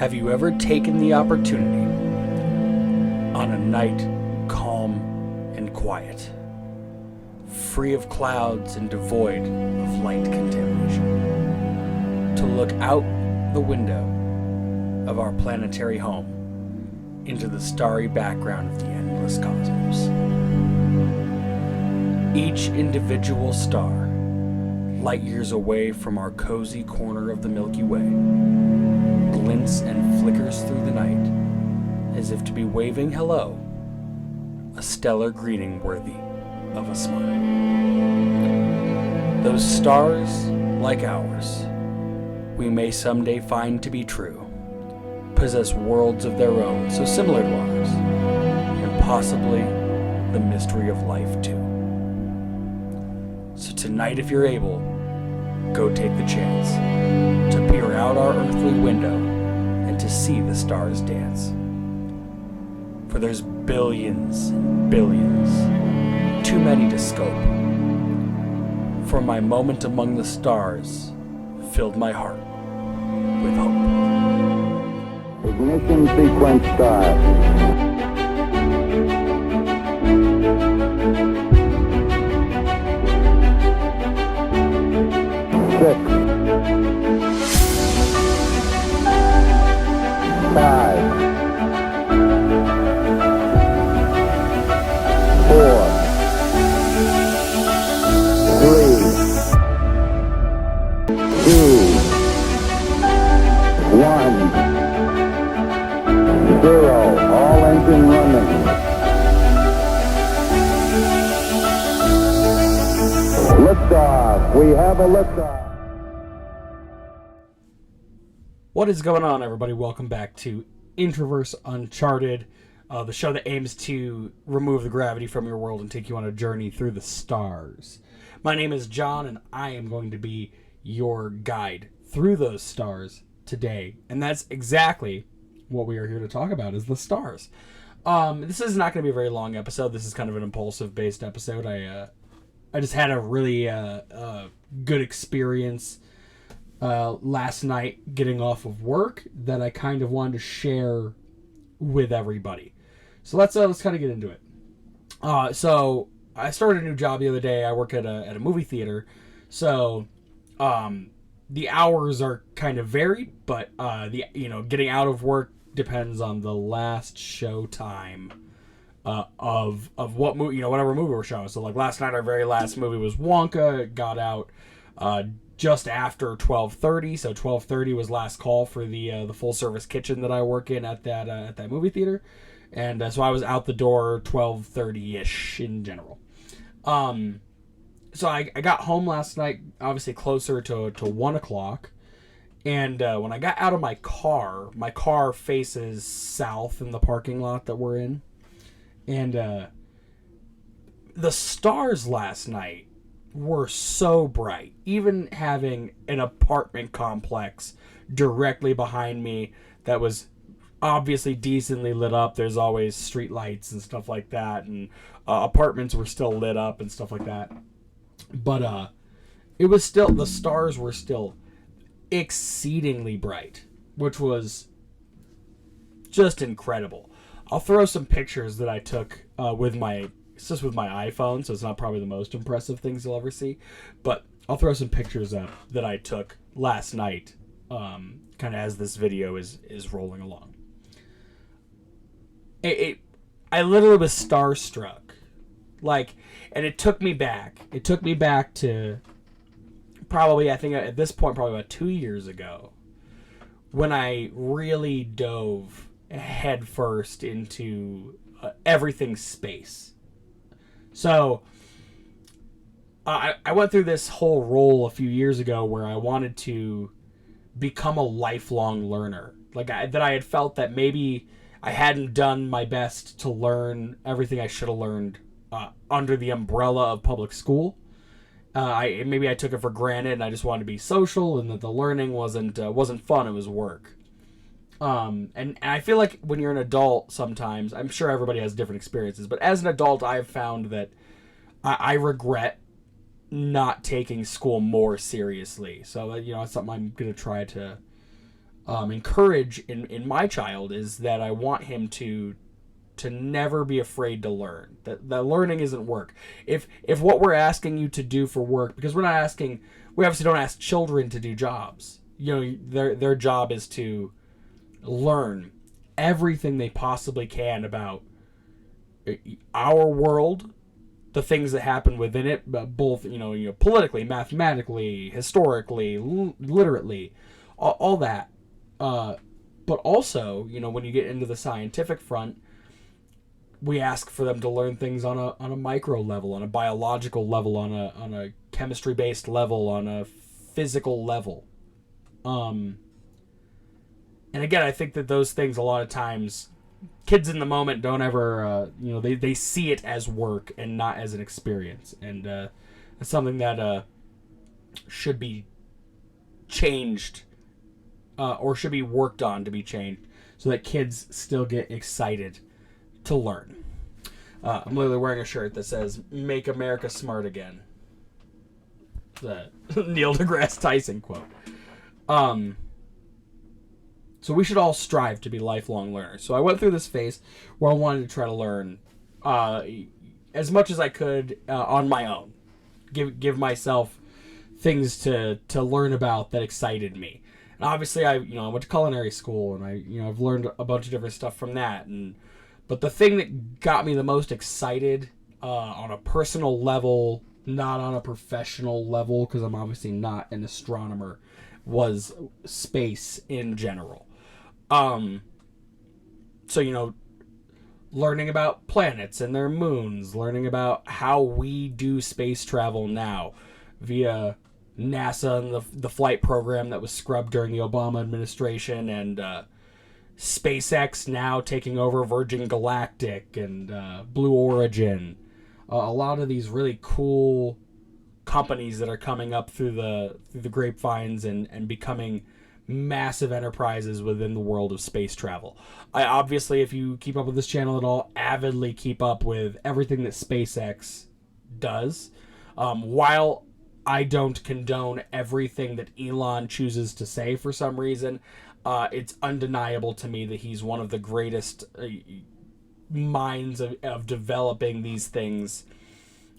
Have you ever taken the opportunity on a night calm and quiet, free of clouds and devoid of light contamination, to look out the window of our planetary home into the starry background of the endless cosmos? Each individual star, light years away from our cozy corner of the Milky Way, glints and flickers through the night as if to be waving hello, a stellar greeting worthy of a smile. Those stars, like ours, we may someday find to be true, possess worlds of their own so similar to ours, and possibly the mystery of life too. So tonight, if you're able, go take the chance to peer out our earthly window and to see the stars dance. For there's billions and billions, too many to scope. For my moment among the stars filled my heart with hope. Ignition sequence start. 6, 5, 4, 3, 2, 1, 0. All engine running. Liftoff. We have a liftoff. What is going on, everybody? Welcome back to Introverse Uncharted, the show that aims to remove the gravity from your world and take you on a journey through the stars. My name is John, and I am going to be your guide through those stars today. And that's exactly what we are here to talk about, is the stars. This is not going to be a very long episode. This is kind of an impulsive-based episode. I just had a really good experience last night getting off of work that I kind of wanted to share with everybody. So let's kind of get into it. So I started a new job the other day. I work at a movie theater. So the hours are kind of varied, but getting out of work depends on the last show time of what movie, whatever movie we're showing. So like last night, our very last movie was Wonka. It got out just after 12:30, so 12:30 was last call for the full service kitchen that I work in at that movie theater, and so I was out the door 12:30ish in general. So I got home last night, obviously closer to 1 o'clock, and when I got out of my car faces south in the parking lot that we're in, and the stars last night were so bright. Even having an apartment complex directly behind me that was obviously decently lit up. There's always street lights and stuff like that, and apartments were still lit up and stuff like that. But it was still, the stars were still exceedingly bright, which was just incredible. I'll throw some pictures that I took it's just with my iPhone, so it's not probably the most impressive things you'll ever see. But I'll throw some pictures up that I took last night, kind of as this video is rolling along. I literally was starstruck. And it took me back. It took me back to probably, I think at this point, probably about 2 years ago, when I really dove headfirst into everything space. So, I went through this whole role a few years ago where I wanted to become a lifelong learner. That I had felt that maybe I hadn't done my best to learn everything I should have learned under the umbrella of public school. Maybe I took it for granted and I just wanted to be social, and that the learning wasn't fun, it was work. And I feel like when you're an adult, sometimes, I'm sure everybody has different experiences, but as an adult, I've found that I regret not taking school more seriously. So, it's something I'm going to try to encourage in my child is that I want him to never be afraid to learn. That learning isn't work. If what we're asking you to do for work, because we obviously don't ask children to do jobs. Their job is to learn everything they possibly can about our world, the things that happen within it, both politically, mathematically, historically, literally, all that. But also, when you get into the scientific front, we ask for them to learn things on a micro level, on a biological level, on a chemistry based level, on a physical level. And again, I think that those things a lot of times, kids in the moment don't ever, they see it as work and not as an experience, and it's something that should be changed, or should be worked on to be changed, so that kids still get excited to learn. I'm literally wearing a shirt that says "Make America Smart Again." The Neil deGrasse Tyson quote. So we should all strive to be lifelong learners. So I went through this phase where I wanted to try to learn as much as I could on my own. Give myself things to learn about that excited me. And obviously, I went to culinary school, and I've learned a bunch of different stuff from that. But the thing that got me the most excited on a personal level, not on a professional level, because I'm obviously not an astronomer, was space in general. So learning about planets and their moons, learning about how we do space travel now via NASA and the flight program that was scrubbed during the Obama administration, and SpaceX now taking over Virgin Galactic and Blue Origin. A lot of these really cool companies that are coming up through the grapevines and becoming massive enterprises within the world of space travel. I obviously, if you keep up with this channel at all, avidly keep up with everything that SpaceX does. While I don't condone everything that Elon chooses to say for some reason, it's undeniable to me that he's one of the greatest minds of developing these things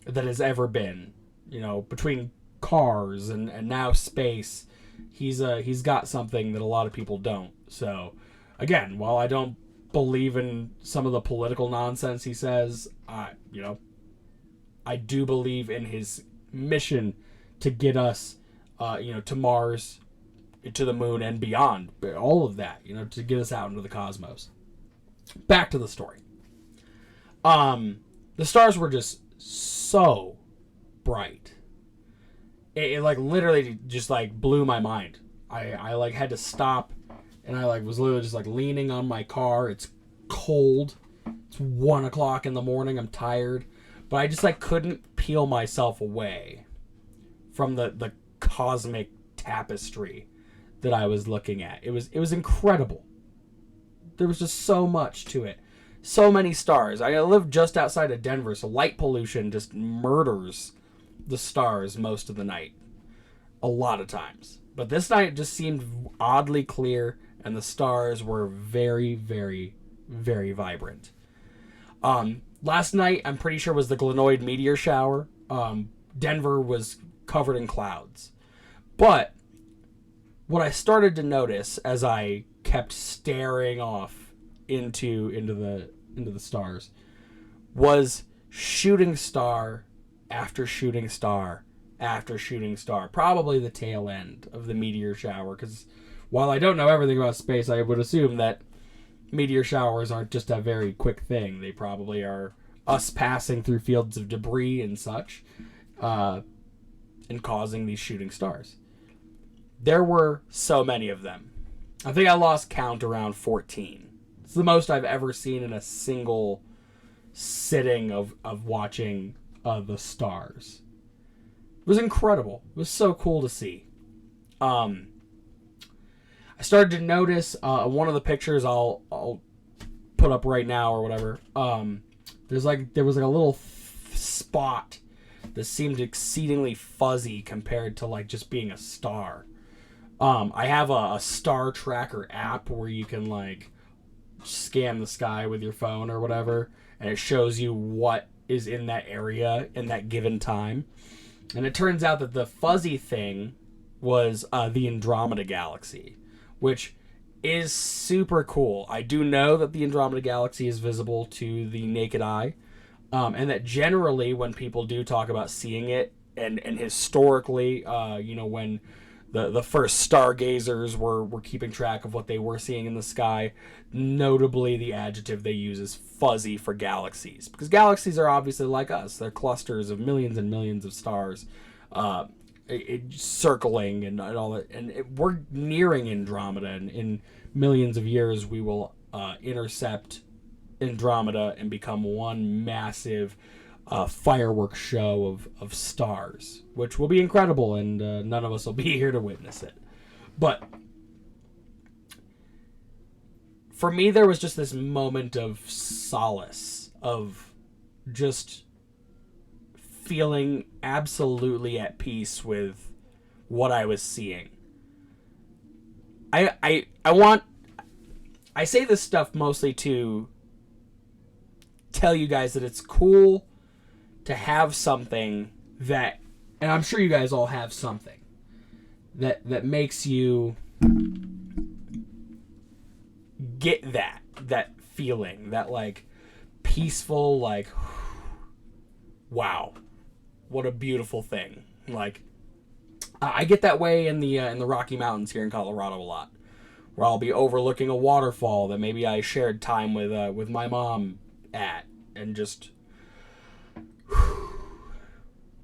that has ever been. Between cars and now space, he's got something that a lot of people don't. So, again, while I don't believe in some of the political nonsense he says, I do believe in his mission to get us, to Mars, to the moon, and beyond. All of that, to get us out into the cosmos. Back to the story. The stars were just so bright. It literally just blew my mind. I had to stop, and I was literally just leaning on my car. It's cold. It's 1 o'clock in the morning. I'm tired, but I just couldn't peel myself away from the cosmic tapestry that I was looking at. It was incredible. There was just so much to it. So many stars. I live just outside of Denver, so light pollution just murders the stars most of the night. A lot of times. But this night it just seemed oddly clear, and the stars were very, very, very vibrant. Last night, I'm pretty sure, was the Glenoid meteor shower. Denver was covered in clouds. But what I started to notice as I kept staring off into the stars was shooting star after shooting star after shooting star. Probably the tail end of the meteor shower, because while I don't know everything about space, I would assume that meteor showers aren't just a very quick thing. They probably are us passing through fields of debris and such, and causing these shooting stars. There were so many of them. I think I lost count around 14. It's the most I've ever seen in a single sitting of watching the stars. It was incredible. It was so cool to see. I started to notice one of the pictures I'll put up right now or whatever. There was a little spot that seemed exceedingly fuzzy compared to just being a star. I have a star tracker app where you can like scan the sky with your phone or whatever, and it shows you what is in that area in that given time. And it turns out that the fuzzy thing was the Andromeda Galaxy, which is super cool. I do know that the Andromeda Galaxy is visible to the naked eye, and that generally when people do talk about seeing it, and historically, when the first stargazers were keeping track of what they were seeing in the sky, notably the adjective they use is fuzzy for galaxies, because galaxies are obviously like us. They're clusters of millions and millions of stars circling and all that, and we're nearing Andromeda, and in millions of years we will intercept Andromeda and become one massive fireworks show of stars, which will be incredible, and none of us will be here to witness it. But for me, there was just this moment of solace, of just feeling absolutely at peace with what I was seeing. I say this stuff mostly to tell you guys that it's cool to have something that, and I'm sure you guys all have something that makes you get that feeling, that like peaceful, like, wow, what a beautiful thing. Like, I get that way in the Rocky Mountains here in Colorado a lot, where I'll be overlooking a waterfall that maybe I shared time with my mom at, and just,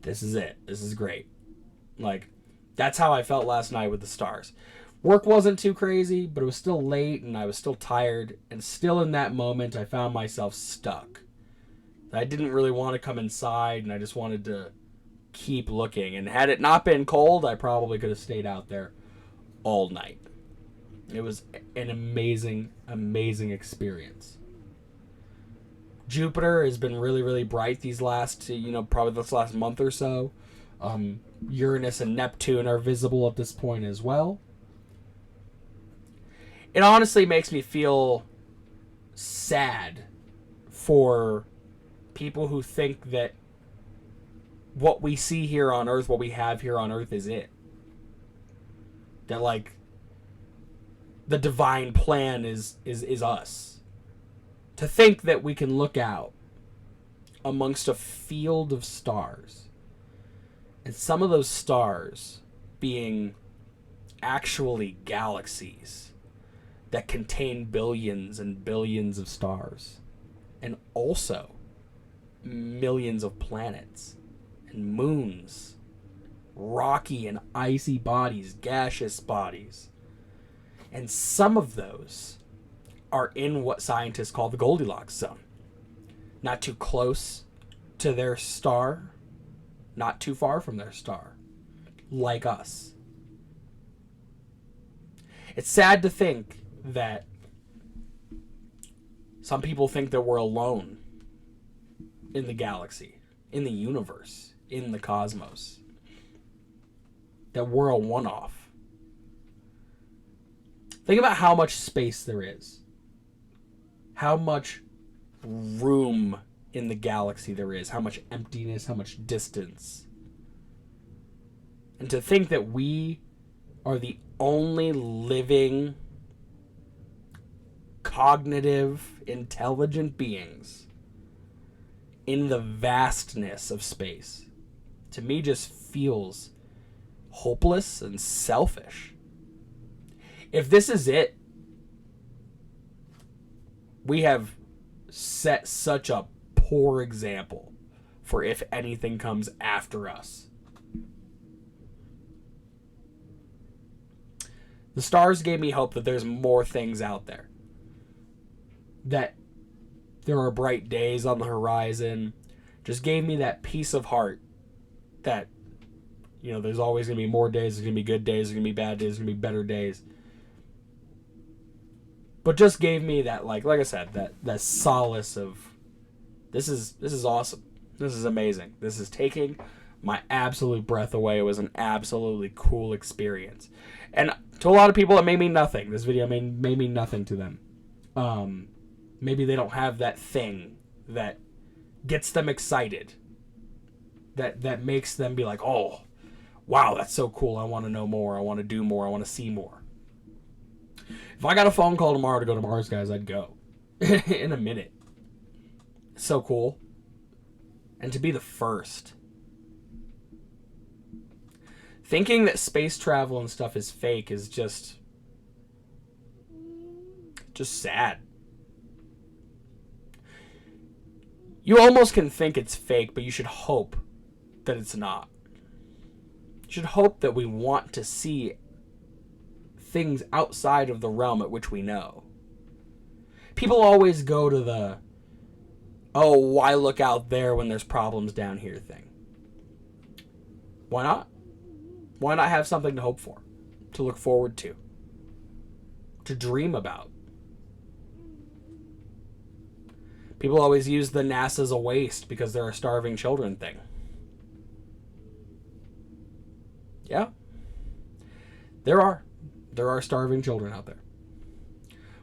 this is it. This is great. Like, that's how I felt last night with the stars. Work wasn't too crazy, but it was still late, and I was still tired, and still in that moment, I found myself stuck. I didn't really want to come inside, and I just wanted to keep looking. And had it not been cold, I probably could have stayed out there all night. It was an amazing, amazing experience. Jupiter has been really, really bright these last, probably this last month or so. Uranus and Neptune are visible at this point as well. It honestly makes me feel sad for people who think that what we see here on Earth, what we have here on Earth is it. That, like, the divine plan is us. To think that we can look out amongst a field of stars, and some of those stars being actually galaxies that contain billions and billions of stars, and also millions of planets and moons, rocky and icy bodies, gaseous bodies. And some of those are in what scientists call the Goldilocks zone. Not too close to their star, not too far from their star, like us. It's sad to think that some people think that we're alone in the galaxy, in the universe, in the cosmos. That we're a one-off. Think about how much space there is. How much room in the galaxy there is. How much emptiness, how much distance. And to think that we are the only living, cognitive, intelligent beings in the vastness of space, to me just feels hopeless and selfish. If this is it, we have set such a poor example for if anything comes after us. The stars gave me hope that there's more things out there. That there are bright days on the horizon. Just gave me that peace of heart that, there's always going to be more days. There's going to be good days. There's going to be bad days. There's going to be better days. But just gave me that, like I said, that solace of, this is awesome. This is amazing. This is taking my absolute breath away. It was an absolutely cool experience. And To a lot of people, it may mean nothing. This video may mean nothing to them. Maybe they don't have that thing that gets them excited. That makes them be like, oh, wow, that's so cool. I want to know more. I want to do more. I want to see more. If I got a phone call tomorrow to go to Mars, guys, I'd go. In a minute. It's so cool. And to be the first. Thinking that space travel and stuff is fake is just sad. You almost can think it's fake, but you should hope that it's not. You should hope that we want to see things outside of the realm at which we know. People always go to the, oh, why look out there when there's problems down here thing. Why not? Why not have something to hope for, to look forward to dream about? People always use the NASA's a waste because they're a starving children thing. Yeah. There are starving children out there.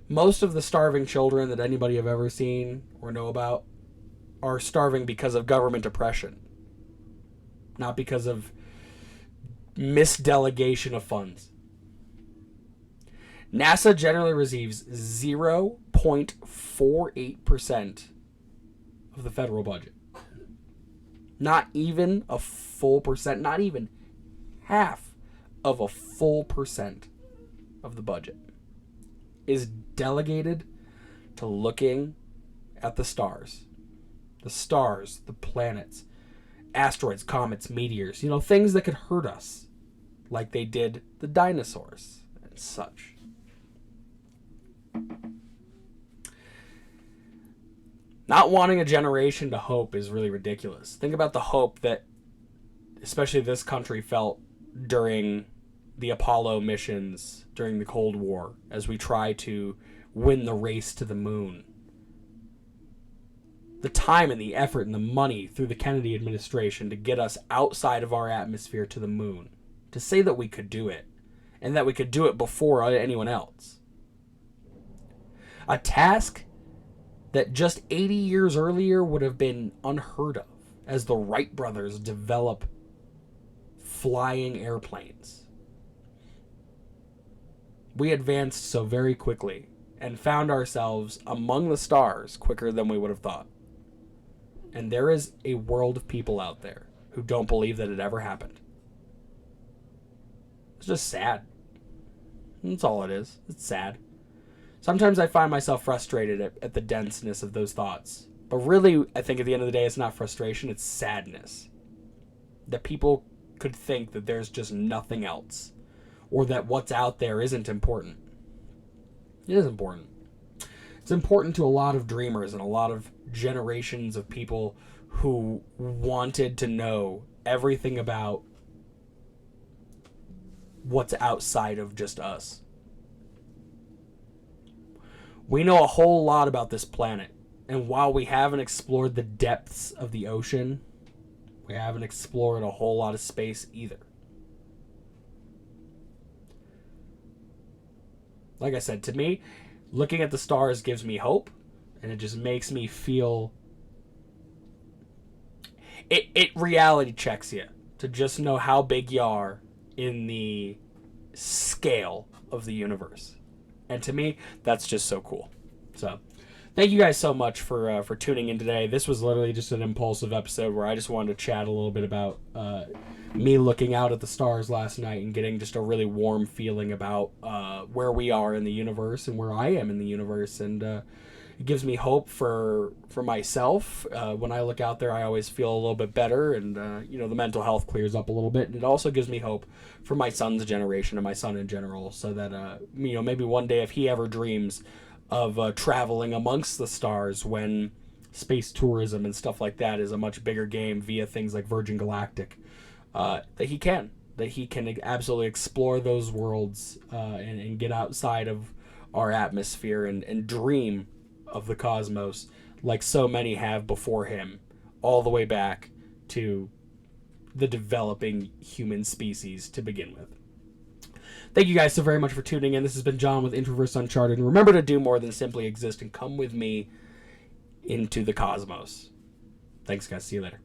Most of the starving children that anybody have ever seen or know about are starving because of government oppression. Not because of misdelegation of funds. NASA generally receives 0.48% of the federal budget. Not even a full percent, not even half of a full percent of the budget is delegated to looking at the stars. The stars, the planets, asteroids, comets, meteors, things that could hurt us. Like they did the dinosaurs and such. Not wanting a generation to hope is really ridiculous. Think about the hope that especially this country felt during the Apollo missions during the Cold War as we try to win the race to the moon. The time and the effort and the money through the Kennedy administration to get us outside of our atmosphere to the moon. To say that we could do it. And that we could do it before anyone else. A task that just 80 years earlier would have been unheard of as the Wright brothers develop flying airplanes. We advanced so very quickly and found ourselves among the stars quicker than we would have thought. And there is a world of people out there who don't believe that it ever happened. It's just sad. That's all it is. It's sad. Sometimes I find myself frustrated at the denseness of those thoughts. But really, I think at the end of the day, it's not frustration, it's sadness. That people could think that there's just nothing else. Or that what's out there isn't important. It is important. It's important to a lot of dreamers and a lot of generations of people who wanted to know everything about what's outside of just us. We know a whole lot about this planet, and while we haven't explored the depths of the ocean, we haven't explored a whole lot of space either. Like I said, to me, looking at the stars gives me hope, and it just makes me feel... It reality checks you to just know how big you are in the scale of the universe. And to me, that's just so cool. So, thank you guys so much for tuning in today. This was literally just an impulsive episode where I just wanted to chat a little bit about me looking out at the stars last night and getting just a really warm feeling about where we are in the universe and where I am in the universe. And it gives me hope for myself. When I look out there, I always feel a little bit better, and the mental health clears up a little bit. And it also gives me hope for my son's generation and my son in general, so that maybe one day if he ever dreams of traveling amongst the stars when space tourism and stuff like that is a much bigger game via things like Virgin Galactic, that he can absolutely explore those worlds and get outside of our atmosphere and dream of the cosmos like so many have before him, all the way back to the developing human species to begin with. Thank you guys so very much for tuning in. This has been John with Introverse Uncharted. And remember to do more than simply exist and come with me into the cosmos. Thanks, guys. See you later.